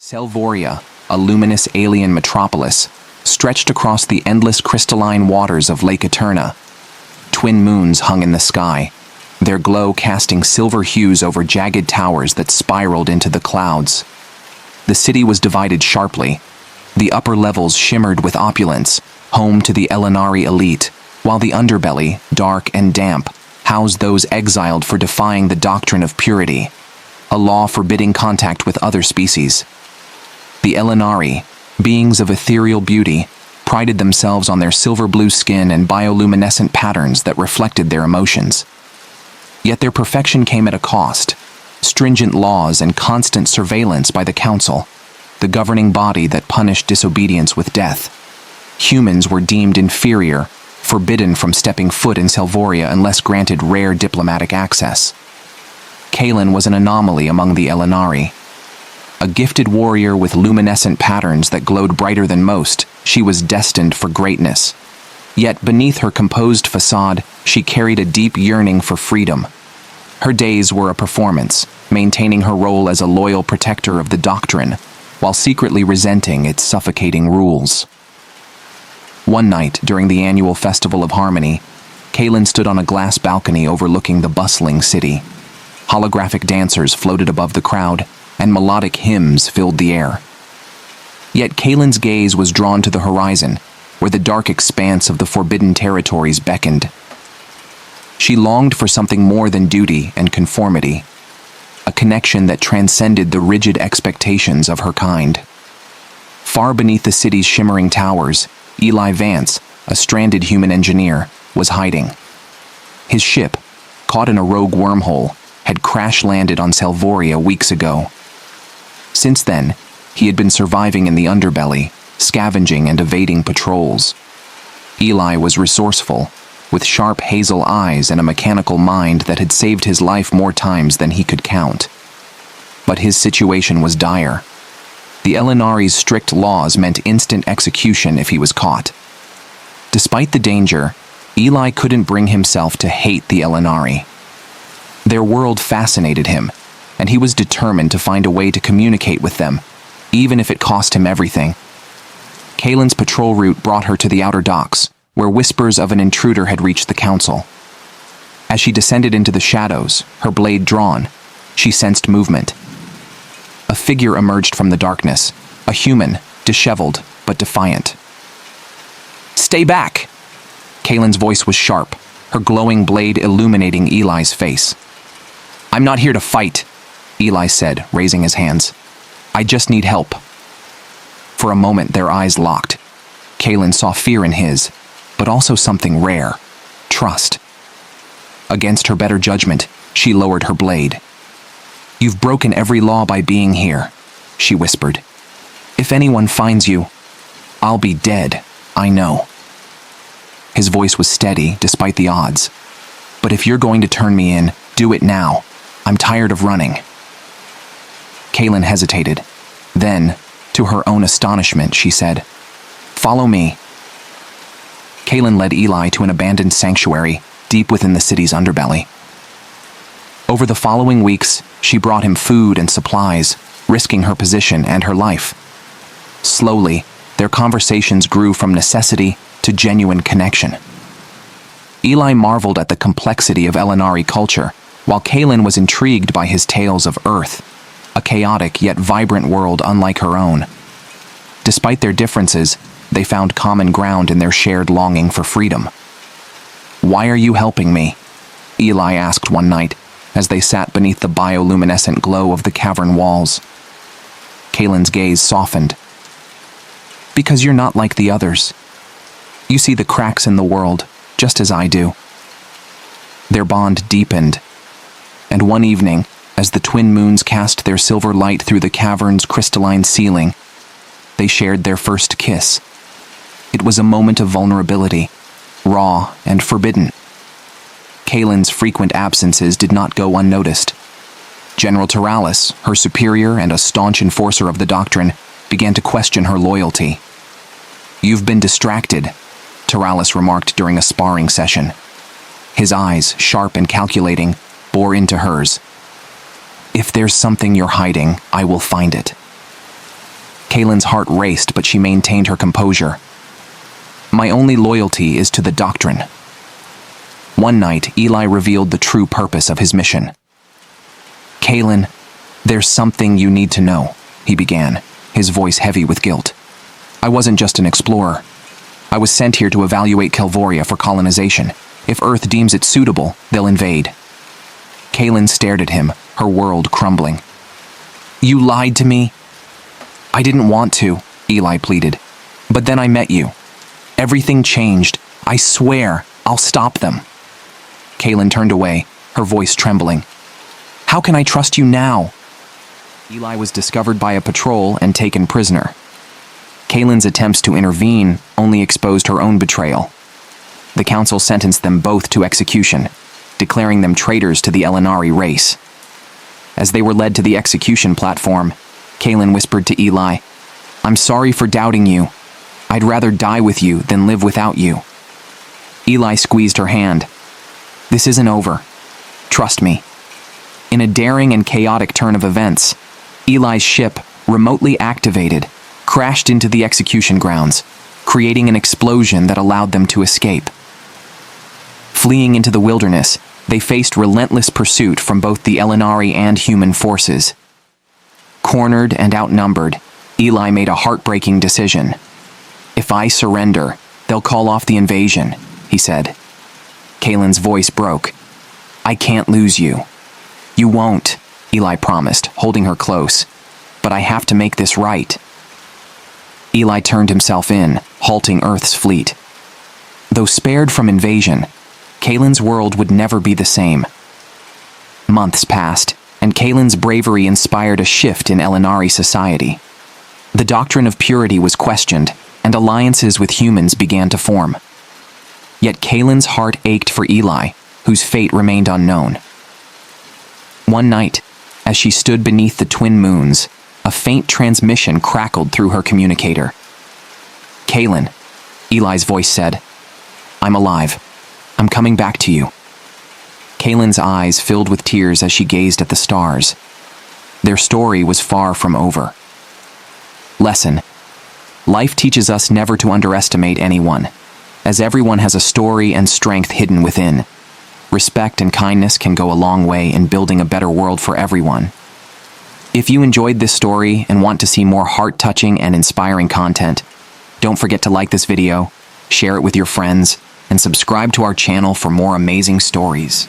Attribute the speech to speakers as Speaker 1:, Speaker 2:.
Speaker 1: Selvoria, a luminous alien metropolis, stretched across the endless crystalline waters of Lake Eterna. Twin moons hung in the sky, their glow casting silver hues over jagged towers that spiraled into the clouds. The city was divided sharply. The upper levels shimmered with opulence, home to the Elenari elite, while the underbelly, dark and damp, housed those exiled for defying the doctrine of purity, a law forbidding contact with other species. The Elenari, beings of ethereal beauty, prided themselves on their silver-blue skin and bioluminescent patterns that reflected their emotions. Yet their perfection came at a cost: stringent laws and constant surveillance by the Council, the governing body that punished disobedience with death. Humans were deemed inferior, forbidden from stepping foot in Selvoria unless granted rare diplomatic access. Kaelin was an anomaly among the Elenari. A gifted warrior with luminescent patterns that glowed brighter than most, she was destined for greatness. Yet beneath her composed facade, she carried a deep yearning for freedom. Her days were a performance, maintaining her role as a loyal protector of the doctrine, while secretly resenting its suffocating rules. One night, during the annual Festival of Harmony, Kaelin stood on a glass balcony overlooking the bustling city. Holographic dancers floated above the crowd, and melodic hymns filled the air. Yet Kaelin's gaze was drawn to the horizon, where the dark expanse of the forbidden territories beckoned. She longed for something more than duty and conformity, a connection that transcended the rigid expectations of her kind. Far beneath the city's shimmering towers, Eli Vance, a stranded human engineer, was hiding. His ship, caught in a rogue wormhole, had crash-landed on Selvoria weeks ago. Since then, he had been surviving in the underbelly, scavenging and evading patrols. Eli was resourceful, with sharp hazel eyes and a mechanical mind that had saved his life more times than he could count. But his situation was dire. The Elenari's strict laws meant instant execution if he was caught. Despite the danger, Eli couldn't bring himself to hate the Elenari. Their world fascinated him, and he was determined to find a way to communicate with them, even if it cost him everything. Kaelin's patrol route brought her to the outer docks, where whispers of an intruder had reached the Council. As she descended into the shadows, her blade drawn, she sensed movement. A figure emerged from the darkness, a human, disheveled but defiant. "Stay back!" Kaelin's voice was sharp, her glowing blade illuminating Eli's face. "I'm not here to fight," Eli said, raising his hands. "I just need help." For a moment their eyes locked. Kaelin saw fear in his, but also something rare: trust. Against her better judgment, she lowered her blade. "You've broken every law by being here," she whispered. "If anyone finds you, I'll be dead, I know." His voice was steady, despite the odds. "But if you're going to turn me in, do it now. I'm tired of running." Kaelin hesitated. Then, to her own astonishment, she said, "Follow me." Kaelin led Eli to an abandoned sanctuary deep within the city's underbelly. Over the following weeks, she brought him food and supplies, risking her position and her life. Slowly, their conversations grew from necessity to genuine connection. Eli marveled at the complexity of Elenari culture, while Kaelin was intrigued by his tales of Earth, a chaotic yet vibrant world unlike her own. Despite their differences, they found common ground in their shared longing for freedom. "Why are you helping me?" Eli asked one night, as they sat beneath the bioluminescent glow of the cavern walls. Kaelin's gaze softened. "Because you're not like the others. You see the cracks in the world, just as I do." Their bond deepened, and one evening, as the twin moons cast their silver light through the cavern's crystalline ceiling, they shared their first kiss. It was a moment of vulnerability, raw and forbidden. Kaelin's frequent absences did not go unnoticed. General Taralis, her superior and a staunch enforcer of the doctrine, began to question her loyalty. "You've been distracted," Taralis remarked during a sparring session. His eyes, sharp and calculating, bore into hers. "If there's something you're hiding, I will find it." Kaylin's heart raced, but she maintained her composure. My only loyalty is to the doctrine. One night, Eli revealed the true purpose of his mission. Kaylin, there's something you need to know, he began, his voice heavy with guilt. I wasn't just an explorer. I was sent here to evaluate Kelvoria for colonization. If Earth deems it suitable, they'll invade. Kaylin stared at him, her world crumbling. You lied to me? I didn't want to, Eli pleaded. But then I met you. Everything changed. I swear, I'll stop them. Kaylin turned away, her voice trembling. How can I trust you now? Eli was discovered by a patrol and taken prisoner. Kaylin's attempts to intervene only exposed her own betrayal. The council sentenced them both to execution, declaring them traitors to the Elenari race. As they were led to the execution platform, Kaylin whispered to Eli, I'm sorry for doubting you. I'd rather die with you than live without you. Eli squeezed her hand. This isn't over. Trust me. In a daring and chaotic turn of events, Eli's ship, remotely activated, crashed into the execution grounds, creating an explosion that allowed them to escape. Fleeing into the wilderness, they faced relentless pursuit from both the Elenari and human forces. Cornered and outnumbered, Eli made a heartbreaking decision. If I surrender, they'll call off the invasion, he said. Kaylin's voice broke. I can't lose you. You won't, Eli promised, holding her close. But I have to make this right. Eli turned himself in, halting Earth's fleet. Though spared from invasion, Kaylin's world would never be the same. Months passed, and Kaylin's bravery inspired a shift in Elenari society. The doctrine of purity was questioned, and alliances with humans began to form. Yet Kaylin's heart ached for Eli, whose fate remained unknown. One night, as she stood beneath the twin moons, a faint transmission crackled through her communicator. Kaylin, Eli's voice said, I'm alive. I'm coming back to you. Kaylin's eyes filled with tears as she gazed at the stars. Their story was far from over. Lesson: life teaches us never to underestimate anyone, as everyone has a story and strength hidden within. Respect and kindness can go a long way in building a better world for everyone. If you enjoyed this story and want to see more heart-touching and inspiring content, don't forget to like this video, share it with your friends, and subscribe to our channel for more amazing stories.